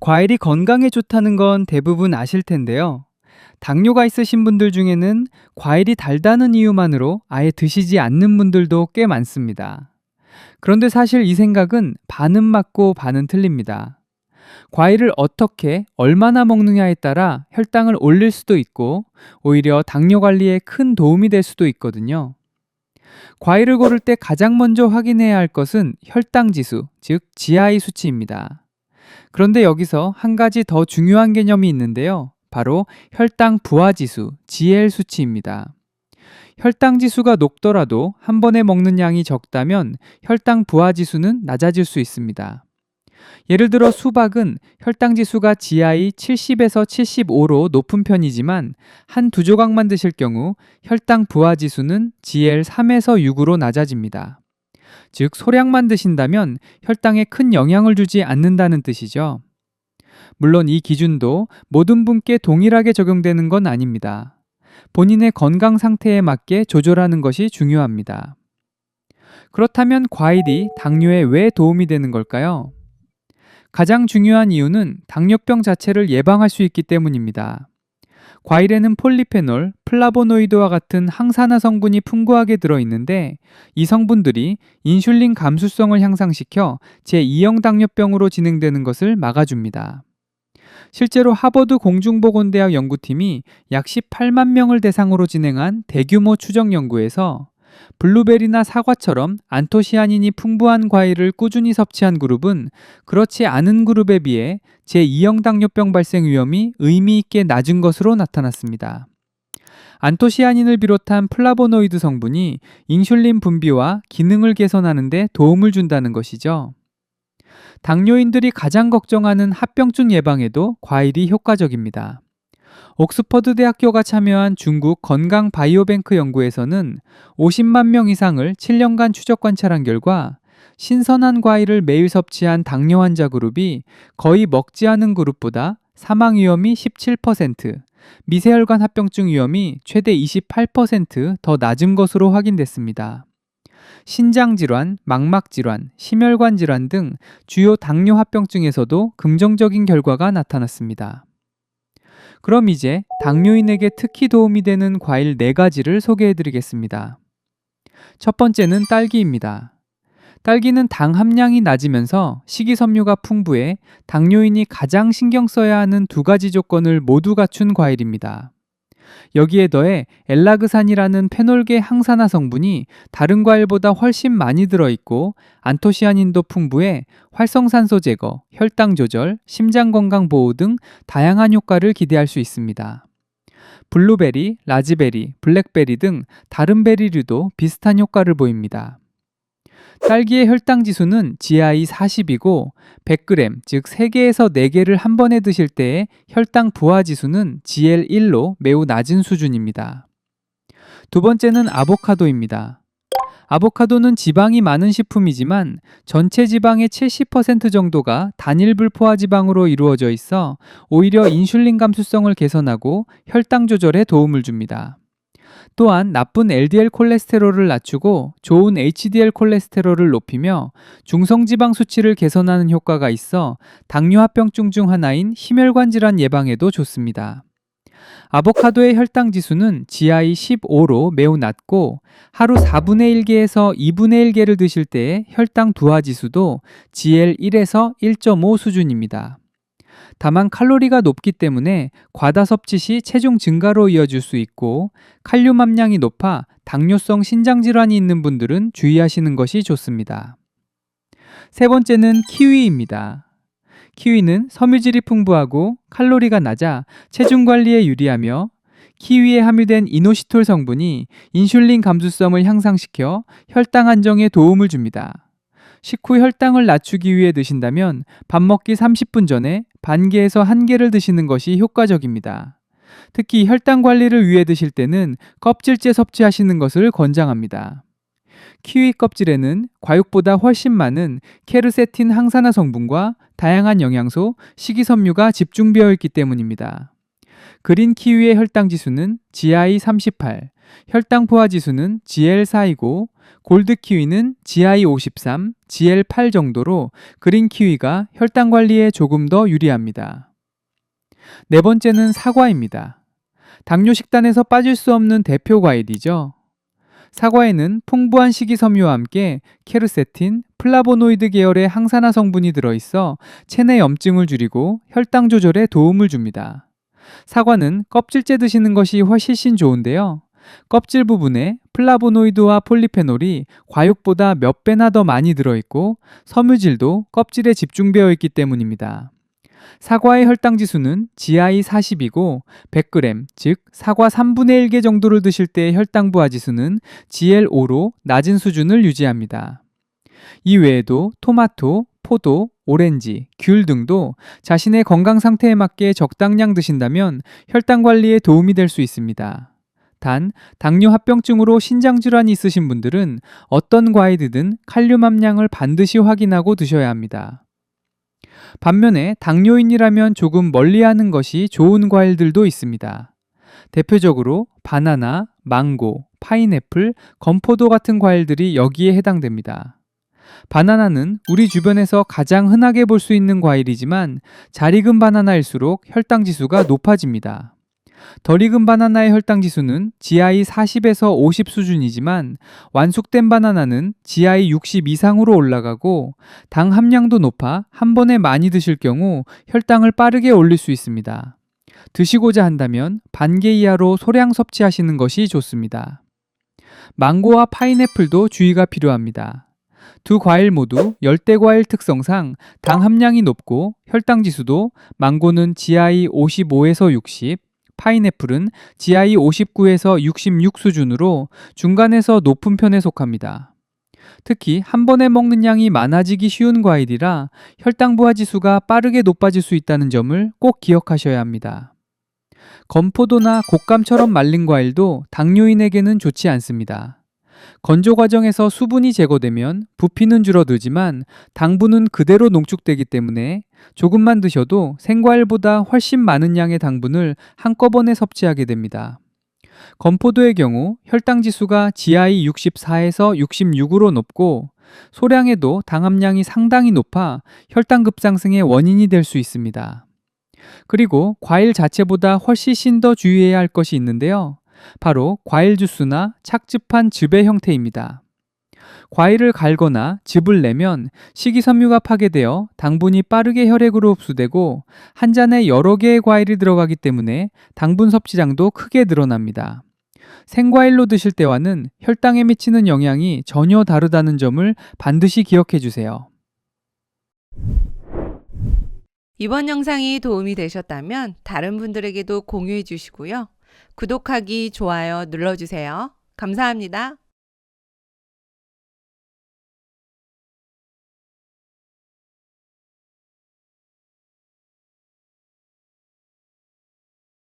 과일이 건강에 좋다는 건 대부분 아실 텐데요. 당뇨가 있으신 분들 중에는 과일이 달다는 이유만으로 아예 드시지 않는 분들도 꽤 많습니다. 그런데 사실 이 생각은 반은 맞고 반은 틀립니다. 과일을 어떻게, 얼마나 먹느냐에 따라 혈당을 올릴 수도 있고, 오히려 당뇨 관리에 큰 도움이 될 수도 있거든요. 과일을 고를 때 가장 먼저 확인해야 할 것은 혈당 지수, 즉 GI 수치입니다. 그런데 여기서 한 가지 더 중요한 개념이 있는데요. 바로 혈당 부하 지수, GL 수치입니다. 혈당 지수가 높더라도 한 번에 먹는 양이 적다면 혈당 부하 지수는 낮아질 수 있습니다. 예를 들어 수박은 혈당 지수가 GI 70에서 75로 높은 편이지만 한 두 조각만 드실 경우 혈당 부하 지수는 GL 3에서 6으로 낮아집니다. 즉 소량만 드신다면 혈당에 큰 영향을 주지 않는다는 뜻이죠. 물론 이 기준도 모든 분께 동일하게 적용되는 건 아닙니다. 본인의 건강 상태에 맞게 조절하는 것이 중요합니다. 그렇다면 과일이 당뇨에 왜 도움이 되는 걸까요? 가장 중요한 이유는 당뇨병 자체를 예방할 수 있기 때문입니다. 과일에는 폴리페놀, 플라보노이드와 같은 항산화 성분이 풍부하게 들어있는데 이 성분들이 인슐린 감수성을 향상시켜 제2형 당뇨병으로 진행되는 것을 막아줍니다. 실제로 하버드 공중보건대학 연구팀이 약 18만 명을 대상으로 진행한 대규모 추적 연구에서 블루베리나 사과처럼 안토시아닌이 풍부한 과일을 꾸준히 섭취한 그룹은 그렇지 않은 그룹에 비해 제2형 당뇨병 발생 위험이 의미 있게 낮은 것으로 나타났습니다. 안토시아닌을 비롯한 플라보노이드 성분이 인슐린 분비와 기능을 개선하는 데 도움을 준다는 것이죠. 당뇨인들이 가장 걱정하는 합병증 예방에도 과일이 효과적입니다. 옥스퍼드 대학교가 참여한 중국 건강 바이오뱅크 연구에서는 50만 명 이상을 7년간 추적 관찰한 결과 신선한 과일을 매일 섭취한 당뇨 환자 그룹이 거의 먹지 않은 그룹보다 사망 위험이 17%, 미세혈관 합병증 위험이 최대 28%더 낮은 것으로 확인됐습니다. 신장질환, 망막질환, 심혈관 질환 등 주요 당뇨 합병증에서도 긍정적인 결과가 나타났습니다. 그럼 이제 당뇨인에게 특히 도움이 되는 과일 4가지를 소개해드리겠습니다. 첫 번째는 딸기입니다. 딸기는 당 함량이 낮으면서 식이섬유가 풍부해 당뇨인이 가장 신경 써야 하는 2가지 조건을 모두 갖춘 과일입니다. 여기에 더해 엘라그산이라는 페놀계 항산화 성분이 다른 과일보다 훨씬 많이 들어있고 안토시아닌도 풍부해 활성산소 제거, 혈당 조절, 심장 건강 보호 등 다양한 효과를 기대할 수 있습니다. 블루베리, 라즈베리, 블랙베리 등 다른 베리류도 비슷한 효과를 보입니다. 딸기의 혈당 지수는 GI 40이고 100g, 즉 3개에서 4개를 한 번에 드실 때의 혈당 부하 지수는 GL 1로 매우 낮은 수준입니다. 두 번째는 아보카도입니다. 아보카도는 지방이 많은 식품이지만 전체 지방의 70% 정도가 단일 불포화 지방으로 이루어져 있어 오히려 인슐린 감수성을 개선하고 혈당 조절에 도움을 줍니다. 또한 나쁜 LDL 콜레스테롤을 낮추고 좋은 HDL 콜레스테롤을 높이며 중성지방 수치를 개선하는 효과가 있어 당뇨 합병증 중 하나인 심혈관 질환 예방에도 좋습니다. 아보카도의 혈당 지수는 GI 15로 매우 낮고 하루 4분의 1개에서 2분의 1개를 드실 때의 혈당 두하 지수도 GL 1에서 1.5 수준입니다. 다만 칼로리가 높기 때문에 과다 섭취 시 체중 증가로 이어질 수 있고 칼륨 함량이 높아 당뇨성 신장질환이 있는 분들은 주의하시는 것이 좋습니다. 세 번째는 키위입니다. 키위는 섬유질이 풍부하고 칼로리가 낮아 체중 관리에 유리하며 키위에 함유된 이노시톨 성분이 인슐린 감수성을 향상시켜 혈당 안정에 도움을 줍니다. 식후 혈당을 낮추기 위해 드신다면 밥 먹기 30분 전에 반 개에서 1개를 드시는 것이 효과적입니다. 특히 혈당 관리를 위해 드실 때는 껍질째 섭취하시는 것을 권장합니다. 키위 껍질에는 과육보다 훨씬 많은 케르세틴 항산화 성분과 다양한 영양소, 식이섬유가 집중되어 있기 때문입니다. 그린 키위의 혈당 지수는 GI 38, 혈당 포화 지수는 GL4이고 골드 키위는 GI53, GL8 정도로 그린 키위가 혈당 관리에 조금 더 유리합니다. 네 번째는 사과입니다. 당뇨 식단에서 빠질 수 없는 대표 과일이죠. 사과에는 풍부한 식이섬유와 함께 케르세틴, 플라보노이드 계열의 항산화 성분이 들어있어 체내 염증을 줄이고 혈당 조절에 도움을 줍니다. 사과는 껍질째 드시는 것이 훨씬 좋은데요. 껍질 부분에 플라보노이드와 폴리페놀이 과육보다 몇 배나 더 많이 들어있고 섬유질도 껍질에 집중되어 있기 때문입니다. 사과의 혈당 지수는 GI 40이고 100g, 즉 사과 3분의 1개 정도를 드실 때의 혈당 부하 지수는 GL5로 낮은 수준을 유지합니다. 이 외에도 토마토, 포도, 오렌지, 귤 등도 자신의 건강 상태에 맞게 적당량 드신다면 혈당 관리에 도움이 될 수 있습니다. 단, 당뇨 합병증으로 신장 질환이 있으신 분들은 어떤 과일이든 칼륨 함량을 반드시 확인하고 드셔야 합니다. 반면에 당뇨인이라면 조금 멀리하는 것이 좋은 과일들도 있습니다. 대표적으로 바나나, 망고, 파인애플, 건포도 같은 과일들이 여기에 해당됩니다. 바나나는 우리 주변에서 가장 흔하게 볼 수 있는 과일이지만 잘 익은 바나나일수록 혈당 지수가 높아집니다. 덜 익은 바나나의 혈당 지수는 GI 40에서 50 수준이지만 완숙된 바나나는 GI 60 이상으로 올라가고 당 함량도 높아 한 번에 많이 드실 경우 혈당을 빠르게 올릴 수 있습니다. 드시고자 한다면 반개 이하로 소량 섭취하시는 것이 좋습니다. 망고와 파인애플도 주의가 필요합니다. 두 과일 모두 열대과일 특성상 당 함량이 높고 혈당 지수도 망고는 GI 55에서 60, 파인애플은 GI 59에서 66 수준으로 중간에서 높은 편에 속합니다. 특히 한 번에 먹는 양이 많아지기 쉬운 과일이라 혈당 부하 지수가 빠르게 높아질 수 있다는 점을 꼭 기억하셔야 합니다. 건포도나 곶감처럼 말린 과일도 당뇨인에게는 좋지 않습니다. 건조 과정에서 수분이 제거되면 부피는 줄어들지만 당분은 그대로 농축되기 때문에 조금만 드셔도 생과일보다 훨씬 많은 양의 당분을 한꺼번에 섭취하게 됩니다. 건포도의 경우 혈당 지수가 GI 64에서 66으로 높고 소량에도 당 함량이 상당히 높아 혈당 급상승의 원인이 될 수 있습니다. 그리고 과일 자체보다 훨씬 더 주의해야 할 것이 있는데요. 바로 과일 주스나 착즙한 즙의 형태입니다. 과일을 갈거나 즙을 내면 식이섬유가 파괴되어 당분이 빠르게 혈액으로 흡수되고 한 잔에 여러 개의 과일이 들어가기 때문에 당분 섭취량도 크게 늘어납니다. 생과일로 드실 때와는 혈당에 미치는 영향이 전혀 다르다는 점을 반드시 기억해 주세요. 이번 영상이 도움이 되셨다면 다른 분들에게도 공유해 주시고요. 구독하기, 좋아요 눌러주세요. 감사합니다.